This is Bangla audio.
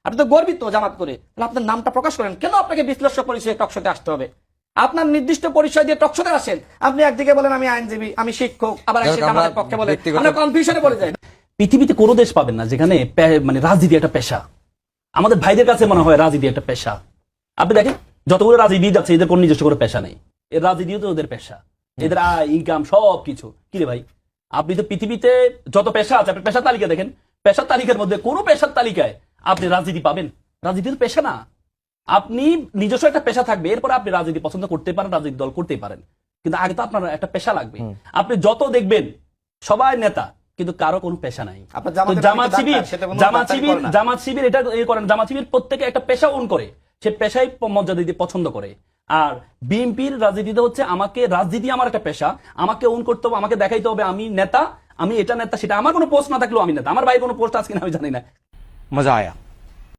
আপনি তো গর্বিত জামাত করে, তাহলে আপনার নামটা প্রকাশ করেন। কেন আপনাকে বিশ্লেষক পরিচয়ে টকশোতে আসতে হবে? আপনার নির্দিষ্ট পরিচয় দিয়ে টকশোতে আসেন। আপনি একদিকে বলেন আমি আইনজীবী, আমি শিক্ষক, আবার আমাদের পক্ষে বলেন, আমরা কনফিউশনে পড়ে যাই। পৃথিবীতে কোনো দেশ পাবেন না যেখানে মানে রাজনীতি একটা পেশা। আমাদের ভাইদের কাছে মনে হয় রাজনীতি একটা পেশা। আপনি দেখেন যতগুলো রাজনীতি যাচ্ছে, এদের কোনো নিজস্ব কোনো পেশা নেই। এর রাজনীতিও তো ওদের পেশা, এদের আয় ইনকাম সব কিছু। কি রে ভাই, আপনি তো পৃথিবীতে যত পেশা আছে আপনি পেশার তালিকা দেখেন, পেশার তালিকার মধ্যে কোন পেশার তালিকায় আপনি রাজনীতি পাবেন? রাজনীতি তো পেশা না। আপনি নিজস্ব একটা পেশা থাকবে, এরপরে আপনি রাজনীতি পছন্দ করতে পারেন, রাজনীতি দল করতে পারেন, কিন্তু আগে তো আপনার একটা পেশা লাগবে। আপনি যত দেখবেন সবাই নেতা, কিন্তু কারো কোনো পেশা নাই। জামাত শিবির এটা করেন, জামাত শিবির প্রত্যেকে একটা পেশা ওন করে, সে পেশায় মর্যাদা দিতে পছন্দ করে। আর বিএনপির রাজনীতিতে হচ্ছে আমাকে রাজনীতি আমার একটা পেশা, আমাকে ওন করতে হবে, আমাকে দেখাইতে হবে আমি নেতা, আমি এটা নেতা সেটা। আমার কোনো পোস্ট না থাকলেও আমি নেতা। আমার ভাই কোনো পোস্ট আছে কিনা আমি জানি না। মজা আয়া।